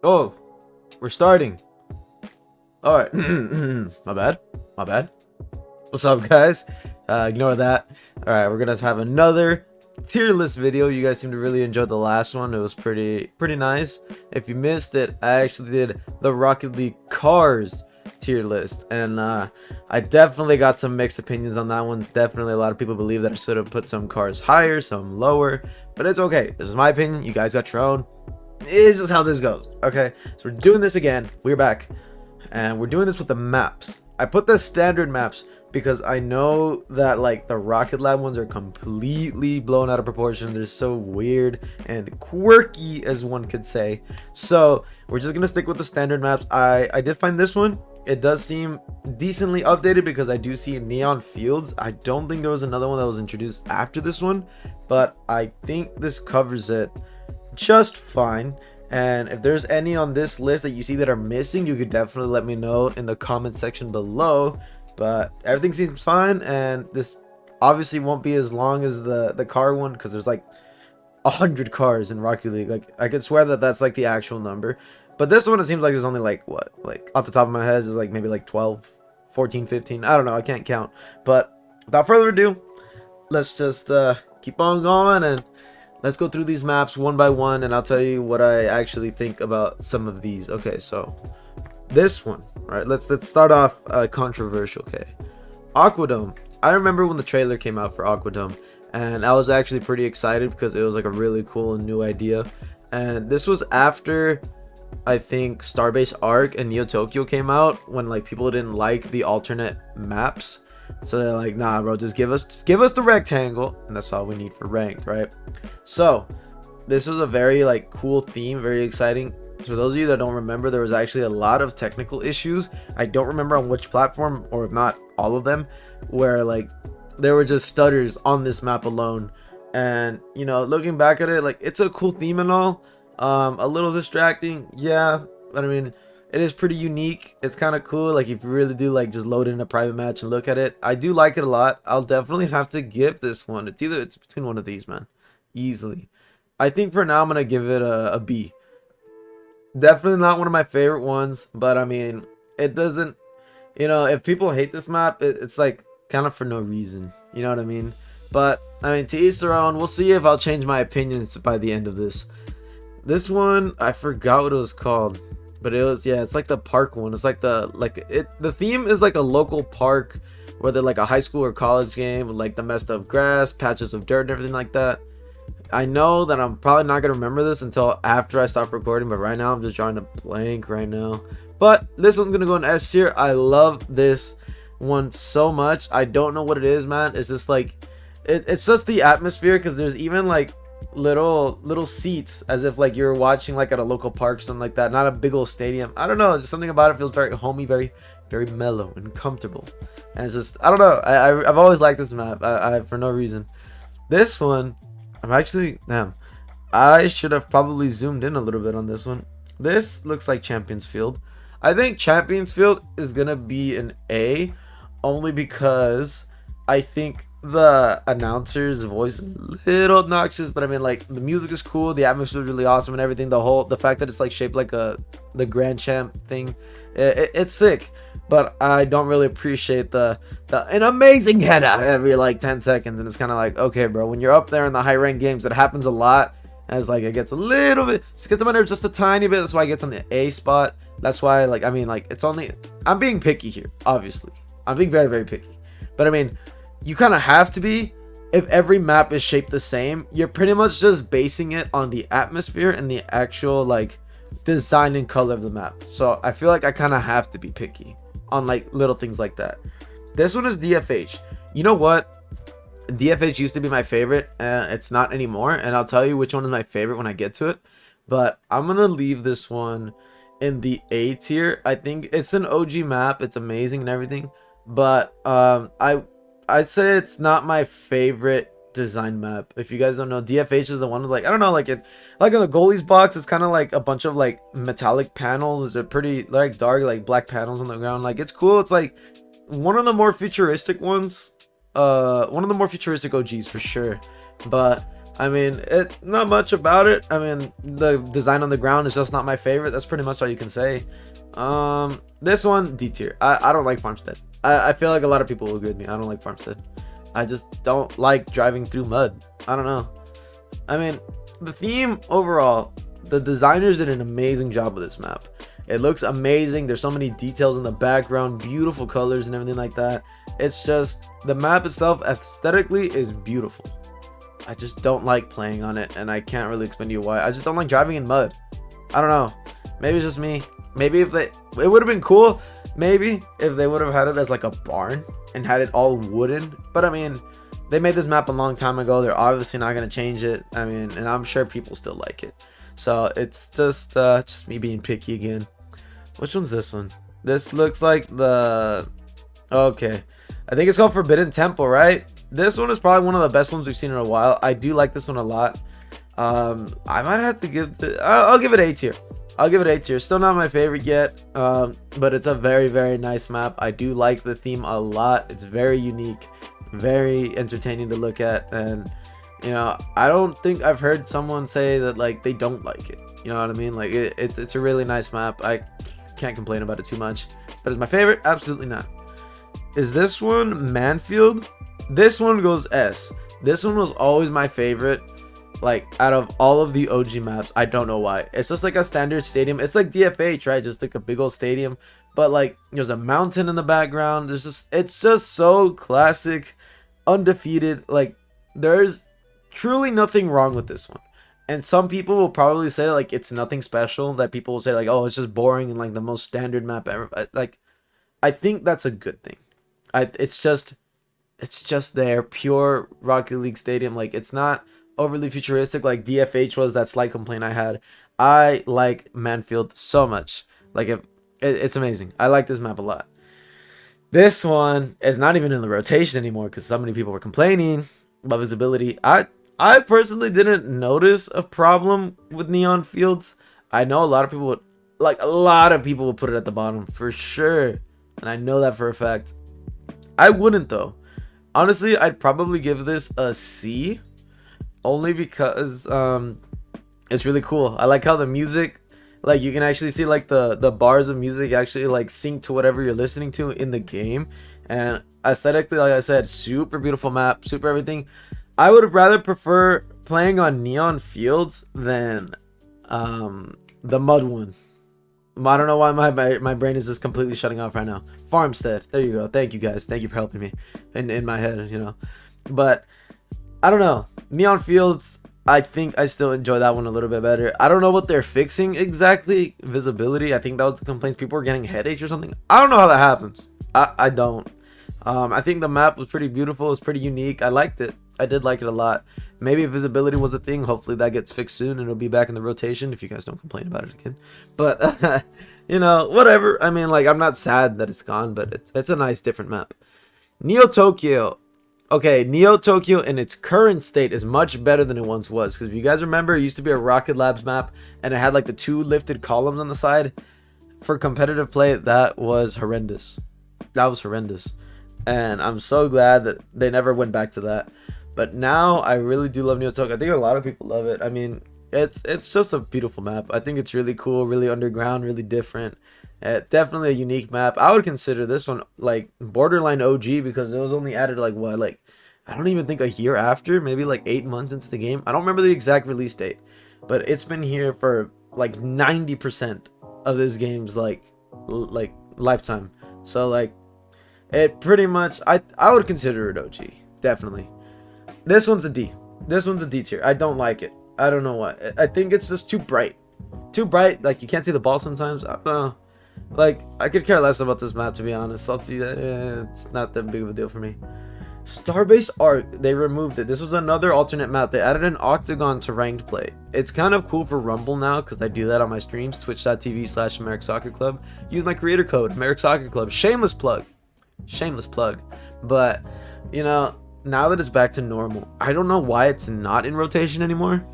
Oh, we're starting. All right. My bad. My bad. What's up, guys? Ignore that. All right, we're gonna have another tier list video. You guys seem to really enjoy the last one. It was pretty nice. If you missed it, I actually did the Rocket League cars tier list, and I definitely got some mixed opinions on that one. It's definitely a lot of people believe that I should have put some cars higher, some lower, but it's okay. This is my opinion. You guys got your own. It's just how this goes. Okay, so we're doing this again. We're back, and we're doing this with the maps. I put the standard maps because I know that like the Rocket Lab ones are completely blown out of proportion. They're so weird and quirky, as one could say. So we're just gonna stick with the standard maps. I did find this one. It does seem decently updated because I do see neon fields. I don't think there was another one that was introduced after this one, but I think this covers it just fine. And if there's any on this list that you see that are missing, you could definitely let me know in the comment section below. But everything seems fine, and this obviously won't be as long as the car one because there's like 100 cars in Rocket League. Like, I could swear that that's like the actual number, but this one, it seems like there's only like, what, like off the top of my head, there's like maybe like 12, 14, 15, I don't know, I can't count. But without further ado, let's just keep on going, and let's go through these maps one by one, and I'll tell you what I actually think about some of these. Okay, so this one, right? Let's start off controversial. Okay, Aquadome. I remember when the trailer came out for Aquadome, and I was actually pretty excited because it was like a really cool and new idea. And this was after, I think, Starbase Arc and Neo Tokyo came out, when like people didn't like the alternate maps. So they're like, nah, bro, just give us the rectangle, and that's all we need for ranked, right? So this was a very like cool theme, very exciting. For those of you that don't remember, there was actually a lot of technical issues. I don't remember on which platform, or if not all of them, where like there were just stutters on this map alone. And you know, looking back at it, like, it's a cool theme and all, a little distracting, yeah, but I mean, it is pretty unique. It's kind of cool. Like, if you really do like just load in a private match and look at it, I do like it a lot. I'll definitely have to give this one, it's between one of these, man, easily. I think for now I'm gonna give it a B. Definitely not one of my favorite ones, but I mean, it doesn't, you know, if people hate this map, it's like kind of for no reason, you know what I mean? But I mean, to each their own. We'll see if I'll change my opinions by the end of this. This one, I forgot what it was called, but it was, yeah, it's like the park one. It's like the theme is like a local park, whether like a high school or college game, with like the messed up grass, patches of dirt and everything like that. I know that I'm probably not gonna remember this until after I stop recording, but right now I'm just drawing a blank right now. But this one's gonna go in S tier. I love this one so much. I don't know what it is, man. It's just like it's just the atmosphere, because there's even like little seats, as if like you're watching like at a local park, something like that, not a big old stadium. I don't know, just something about it feels very homey, very mellow and comfortable. And it's just, I don't know, I've always liked this map. I for no reason. This one, I'm actually, damn, I should have probably zoomed in a little bit on this one. This looks like Champions Field. I think Champions Field is gonna be an A, only because I think the announcer's voice is a little obnoxious, but I mean, like, the music is cool, the atmosphere is really awesome, and everything. The fact that it's like shaped like the Grand Champ thing, it's sick. But I don't really appreciate an amazing header every like 10 seconds, and it's kind of like, okay, bro, when you're up there in the high rank games, it happens a lot. As like it gets a little bit, it gets on there just a tiny bit. That's why it gets on the A spot. That's why, like, I mean, like, it's only, I'm being picky here, obviously. I'm being very picky, but I mean, you kind of have to be. If every map is shaped the same, you're pretty much just basing it on the atmosphere and the actual like design and color of the map. So I feel like I kind of have to be picky on like little things like that. This one is DFH. You know what? DFH used to be my favorite, and it's not anymore, and I'll tell you which one is my favorite when I get to it. But I'm gonna leave this one in the A tier. I think it's an OG map, it's amazing and everything, but I'd say it's not my favorite design map. If you guys don't know, DFH is the one with, like, I don't know, like, it like in the goalies box, it's kind of like a bunch of like metallic panels. They're pretty like dark, like black panels on the ground. Like, it's cool. It's like one of the more futuristic ones, one of the more futuristic OGs for sure. But I mean, not much about it. I mean, the design on the ground is just not my favorite. That's pretty much all you can say. This one, D tier. I don't like Farmstead. I feel like a lot of people will agree with me. I don't like Farmstead. I just don't like driving through mud. I don't know. I mean, the theme overall, the designers did an amazing job with this map. It looks amazing. There's so many details in the background, beautiful colors and everything like that. It's just, the map itself aesthetically is beautiful. I just don't like playing on it, and I can't really explain to you why. I just don't like driving in mud. I don't know. Maybe it's just me. Maybe if it would have been cool, maybe if they would have had it as like a barn and had it all wooden. But I mean, they made this map a long time ago. They're obviously not going to change it. I mean, and I'm sure people still like it. So it's just me being picky again. Which one's this one? This looks like the... Okay. I think it's called Forbidden Temple, right? This one is probably one of the best ones we've seen in a while. I do like this one a lot. I might have to give the... I'll give it A tier. I'll give it A tier. Still not my favorite yet, but it's a very, very nice map. I do like the theme a lot. It's very unique, very entertaining to look at, and you know, I don't think I've heard someone say that like they don't like it. You know what I mean? Like it's a really nice map. I can't complain about it too much. But is my favorite? Absolutely not. Is this one Manfield? This one goes S. This one was always my favorite. Like out of all of the OG maps, I don't know why. It's just like a standard stadium. It's like DFH, right? Just like a big old stadium, but like there's a mountain in the background. It's just so classic, undefeated. Like there's truly nothing wrong with this one. And some people will probably say like it's nothing special. That people will say like, oh, it's just boring and like the most standard map ever. Like I think that's a good thing. It's just their pure Rocket League stadium. Like it's not overly futuristic like DFH was. That slight complaint I had. I like Manfield so much. Like it's amazing. I like this map a lot. This one is not even in the rotation anymore because so many people were complaining about visibility. I personally didn't notice a problem with Neon Fields. I know a lot of people would, like a lot of people would put it at the bottom for sure, and I know that for a fact. I wouldn't though. Honestly, I'd probably give this a C, only because it's really cool. I like how the music, like you can actually see like the bars of music actually like sync to whatever you're listening to in the game, and aesthetically, like I said, super beautiful map, super everything. I would rather prefer playing on Neon Fields than the mud one. I don't know why my brain is just completely shutting off right now. Farmstead. There you go. Thank you guys. Thank you for helping me in my head, you know. But I don't know. Neon Fields, I think I still enjoy that one a little bit better. I don't know what they're fixing exactly. Visibility. I think that was the complaints. People were getting headaches or something. I don't know how that happens. I don't. I think the map was pretty beautiful. It's pretty unique. I liked it. I did like it a lot. Maybe if visibility was a thing, hopefully that gets fixed soon and it'll be back in the rotation if you guys don't complain about it again. But you know, whatever. I mean, like, I'm not sad that it's gone, but it's a nice different map. Neo Tokyo. Okay, Neo Tokyo in its current state is much better than it once was, because if you guys remember, it used to be a Rocket Labs map and it had like the 2 lifted columns on the side. For competitive play, that was horrendous. That was horrendous. And I'm so glad that they never went back to that. But now I really do love Neo Tokyo. I think a lot of people love it. I mean, it's just a beautiful map. I think it's really cool, really underground, really different. Definitely a unique map. I would consider this one like borderline OG because it was only added like what, like I don't even think a year after, maybe like 8 months into the game. I don't remember the exact release date, but it's been here for like 90% of this game's like lifetime. So like it pretty much, I would consider it OG, definitely. This one's a D. This one's a D tier. I don't like it. I don't know why. I think it's just too bright. Too bright. Like, you can't see the ball sometimes. I don't know. Like, I could care less about this map, to be honest. It's not that big of a deal for me. Starbase Arc. They removed it. This was another alternate map. They added an octagon to ranked play. It's kind of cool for Rumble now, because I do that on my streams. Twitch.tv/AmericSoccerClub. Use my creator code, AmericSoccerClub. Shameless plug. Shameless plug. But, you know, now that it's back to normal, I don't know why it's not in rotation anymore,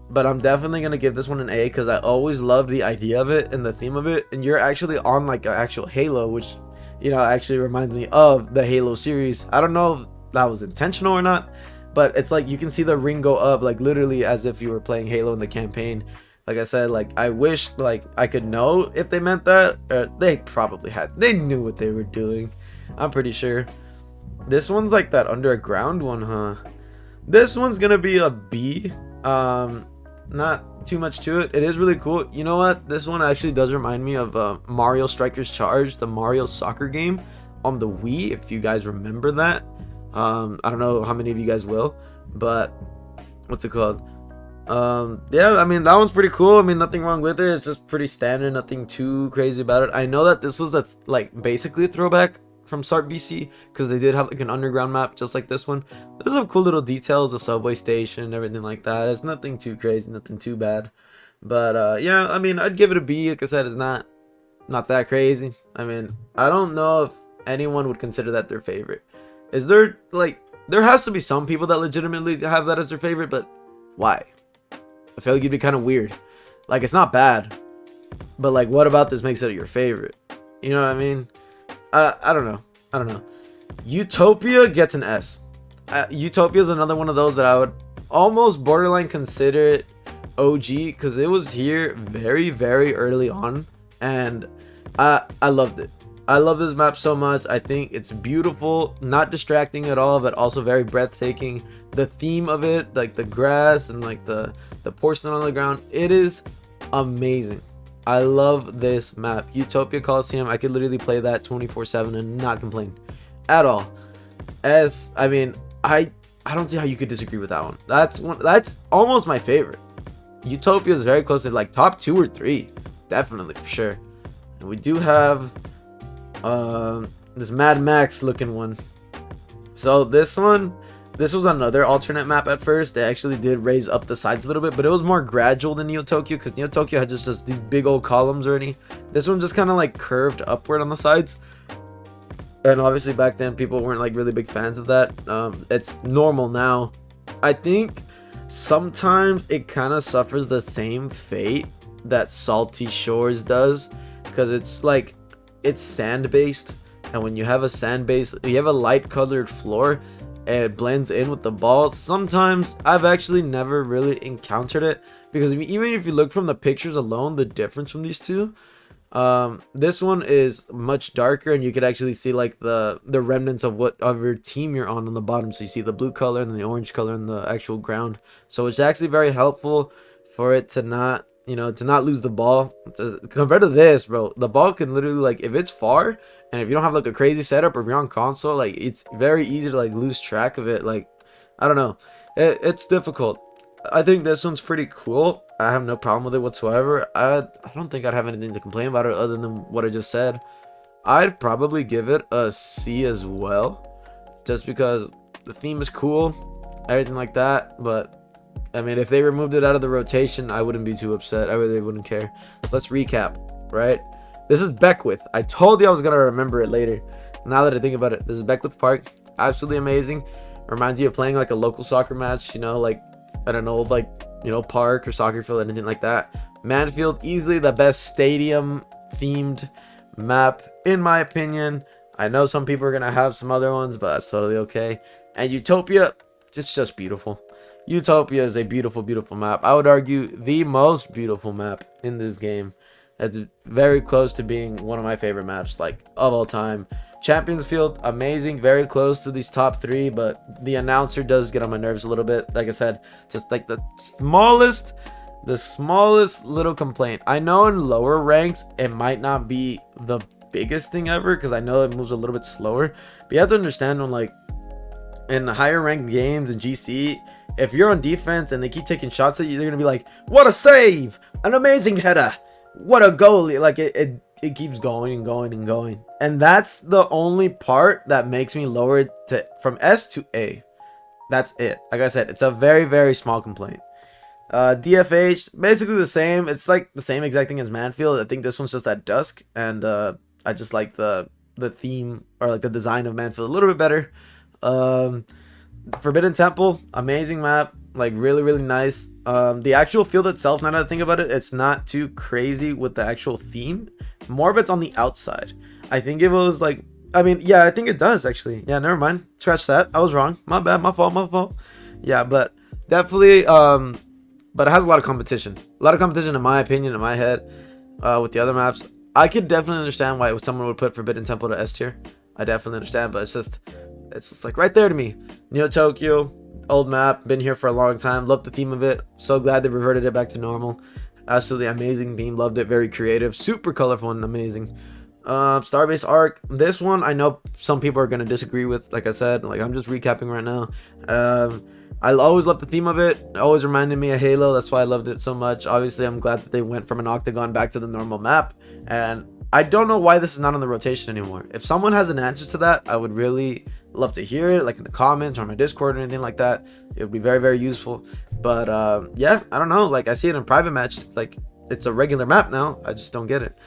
but I'm definitely gonna give this one an A because I always loved the idea of it and the theme of it. And you're actually on like an actual Halo, which, you know, actually reminds me of the Halo series. I don't know if that was intentional or not, but it's like you can see the ring go up, like literally as if you were playing Halo in the campaign. Like I said, like I wish like I could know if they meant that, or they probably they knew what they were doing. I'm pretty sure. This one's like that underground one, huh? This one's gonna be a B. Not too much to it. It is really cool. You know what? This one actually does remind me of Mario Strikers Charge, the Mario soccer game on the Wii, if you guys remember that. I don't know how many of you guys will, but what's it called? Yeah, I mean, that one's pretty cool. I mean, nothing wrong with it. It's just pretty standard, nothing too crazy about it. I know that this was like basically a throwback from Start BC, because they did have like an underground map just like this one. There's some cool little details, the subway station, everything like that. It's nothing too crazy, nothing too bad. But yeah, I mean, I'd give it a B. Like I said, it's not that crazy. I mean, I don't know if anyone would consider that their favorite. Is there, like, there has to be some people that legitimately have that as their favorite, but why? I feel like it'd be kind of weird. Like, it's not bad, but like, what about this makes it your favorite? You know what I mean? I don't know. Utopia gets an S. Utopia is another one of those that I would almost borderline consider it OG, because it was here very, very early on, and I loved it. I love this map so much. I think it's beautiful, not distracting at all, but also very breathtaking. The theme of it, like the grass and like the porcelain on the ground, it is amazing. I love this map. Utopia Coliseum, I could literally play that 24/7 and not complain at all. I mean, I don't see how you could disagree with that one. That's almost my favorite. Utopia is very close to like top 2 or 3, definitely, for sure. And we do have this Mad Max looking one. So this was another alternate map at first. They actually did raise up the sides a little bit, but it was more gradual than Neo Tokyo, because Neo Tokyo had just these big old columns already. This one just kind of like curved upward on the sides. And obviously back then people weren't like really big fans of that. It's normal now. I think sometimes it kind of suffers the same fate that Salty Shores does, because it's like, it's sand based, and when you have a sand base, you have a light colored floor, it blends in with the ball. Sometimes I've actually never really encountered it, because even if you look from the pictures alone, the difference from these two, this one is much darker, and you could actually see like the remnants of whatever team you're on the bottom. So you see the blue color and the orange color in the actual ground, so it's actually very helpful for it to not, you know, to not lose the ball. Compared to this, bro, the ball can literally, like, if it's far and if you don't have like a crazy setup, or if you're on console, like, it's very easy to like lose track of it. Like, I don't know, it's difficult. I think this one's pretty cool. I have no problem with it whatsoever. I don't think I'd have anything to complain about it other than what I just said. I'd probably give it a C as well, just because the theme is cool, everything like that. But I mean, if they removed it out of the rotation, I wouldn't be too upset. I really wouldn't care. So let's recap, right? This is Beckwith. I told you I was going to remember it later. Now that I think about it, this is Beckwith Park. Absolutely amazing. Reminds you of playing like a local soccer match, you know, like at an old, like, you know, park or soccer field, anything like that. Manfield, easily the best stadium themed map, in my opinion. I know some people are going to have some other ones, but that's totally okay. And Utopia, it's just beautiful. Utopia is a beautiful, beautiful map. I would argue the most beautiful map in this game. It's very close to being one of my favorite maps, like, of all time. Champions Field, amazing, very close to these top 3, but the announcer does get on my nerves a little bit. Like I said, just like the smallest little complaint. I know in lower ranks it might not be the biggest thing ever, because I know it moves a little bit slower, but you have to understand, when like in higher ranked games in GC, if you're on defense and they keep taking shots at you, they're gonna be like, what a save, an amazing header, what a goalie. Like it keeps going and going and going, and that's the only part that makes me lower it from S to A. That's it. Like I said, it's a very, very small complaint. DFH, basically the same. It's like the same exact thing as Manfield. I think this one's just at dusk, and I just like the theme, or like the design of Manfield a little bit better. Forbidden Temple, amazing map, like really, really nice. The actual field itself, now that I think about it, it's not too crazy with the actual theme. More of it's on the outside. I think it was like, I mean, yeah, I think it does actually. Yeah, never mind. Scratch that. I was wrong. My bad. My fault. Yeah, but definitely, but it has a lot of competition. A lot of competition, in my opinion, in my head, with the other maps. I could definitely understand why someone would put Forbidden Temple to S tier. I definitely understand, but it's just like right there to me. Neo Tokyo, old map, been here for a long time. Love the theme of it. So glad they reverted it back to normal. Absolutely amazing theme. Loved it. Very creative, super colorful and amazing. Starbase Arc. This one I know some people are gonna disagree with. Like I said, like I'm just recapping right now. I always loved the theme of it. It always reminded me of Halo. That's why I loved it so much. Obviously, I'm glad that they went from an octagon back to the normal map. And I don't know why this is not on the rotation anymore. If someone has an answer to that, I would really love to hear it, like in the comments or on my Discord or anything like that. It would be very, very useful. But yeah, I don't know. Like I see it in private matches. Like it's a regular map now. I just don't get it.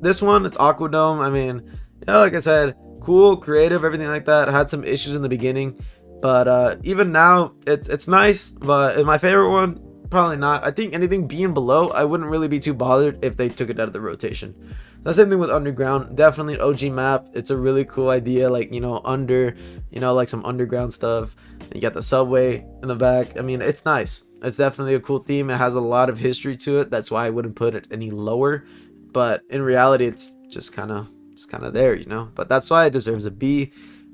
This one, it's Aquadome. I mean, yeah, like I said, cool, creative, everything like that. Had some issues in the beginning, but even now, it's nice. But my favorite one, probably not. I think anything being below, I wouldn't really be too bothered if they took it out of the rotation. The same thing with Underground. Definitely an OG map. It's a really cool idea, like, you know, like some underground stuff. You got the subway in the back. I mean, it's nice. It's definitely a cool theme. It has a lot of history to it. That's why I wouldn't put it any lower. But in reality, it's just kind of there, you know. But that's why it deserves a B.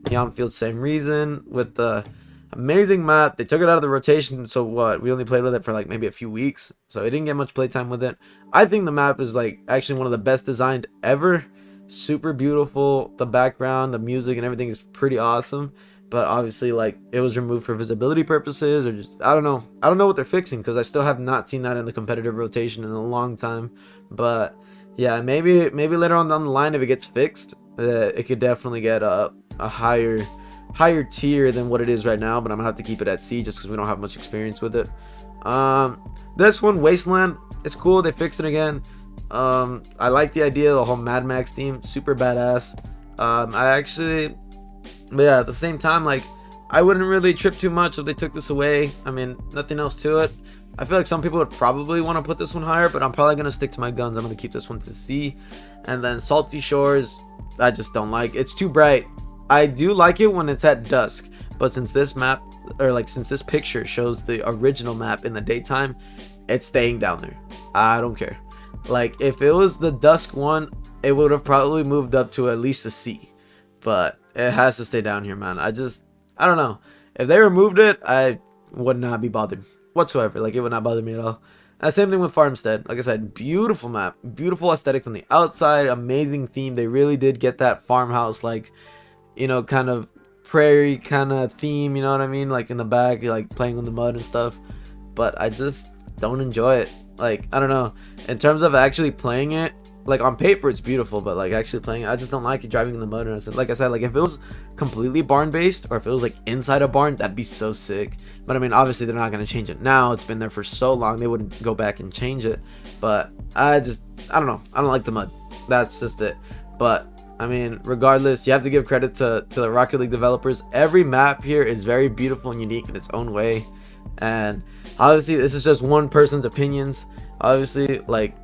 Neon Field, same reason. With the amazing map, they took it out of the rotation. So what? We only played with it for like maybe a few weeks, so I didn't get much playtime with it. I think the map is like actually one of the best designed ever. Super beautiful. The background, the music, and everything is pretty awesome. But obviously, like, it was removed for visibility purposes, or just I don't know. I don't know what they're fixing, because I still have not seen that in the competitive rotation in a long time. But yeah, maybe later on down the line, if it gets fixed, it could definitely get a higher tier than what it is right now. But I'm gonna have to keep it at C just because we don't have much experience with it. This one, Wasteland, it's cool. They fixed it again. I like the idea of the whole Mad Max theme, super badass. But yeah, at the same time, like, I wouldn't really trip too much if they took this away. I mean, nothing else to it. I feel like some people would probably want to put this one higher, but I'm probably going to stick to my guns. I'm going to keep this one to C. And then Salty Shores, I just don't like. It's too bright. I do like it when it's at dusk, but since this map, or like since this picture shows the original map in the daytime, it's staying down there. I don't care. Like, if it was the dusk one, it would have probably moved up to at least a C. But it has to stay down here, man. I don't know. If they removed it, I would not be bothered whatsoever. Like, it would not bother me at all. And same thing with Farmstead. Like I said, beautiful map, beautiful aesthetics on the outside, amazing theme. They really did get that farmhouse, like, you know, kind of prairie kind of theme, you know what I mean? Like in the back, you're like playing in the mud and stuff. But I just don't enjoy it. Like, I don't know. In terms of actually playing it, like on paper it's beautiful, but like actually playing it, I just don't like it driving in the mud. And like I said, like if it was completely barn based, or if it was like inside a barn, that'd be so sick. But I mean, obviously they're not going to change it now. It's been there for so long, they wouldn't go back and change it. But I don't know, I don't like the mud. That's just it. But I mean, regardless, you have to give credit to the Rocket League developers. Every map here is very beautiful and unique in its own way. And obviously this is just one person's opinions, obviously. Like,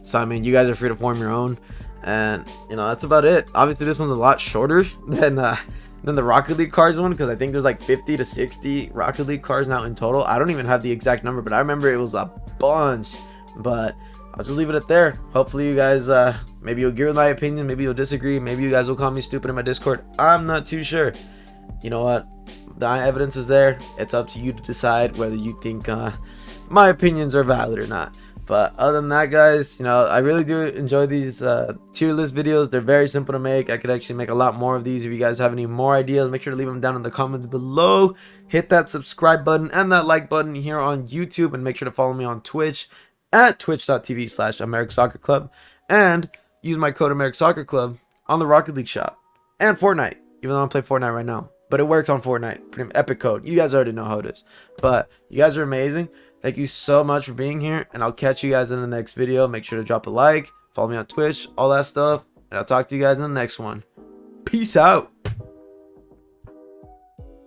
so I mean, you guys are free to form your own, and you know, that's about it. Obviously this one's a lot shorter than the Rocket League cars one, because I think there's like 50 to 60 Rocket League cars now in total. I don't even have the exact number, but I remember it was a bunch. But I'll just leave it at there. Hopefully you guys, maybe you'll agree with my opinion, maybe you'll disagree, maybe you guys will call me stupid in my Discord. I'm not too sure. You know what, the evidence is there. It's up to you to decide whether you think my opinions are valid or not. But other than that, guys, you know, I really do enjoy these tier list videos. They're very simple to make. I could actually make a lot more of these. If you guys have any more ideas, make sure to leave them down in the comments below. Hit that subscribe button and that like button here on YouTube, and make sure to follow me on Twitch at twitch.tv/AmericSoccerClub, and use my code AmericSoccerClub on the Rocket League shop and Fortnite, even though I play Fortnite right now. But it works on Fortnite. Pretty epic code. You guys already know how it is. But you guys are amazing. Thank you so much for being here, and I'll catch you guys in the next video. Make sure to drop a like, follow me on Twitch, all that stuff, and I'll talk to you guys in the next one. Peace out.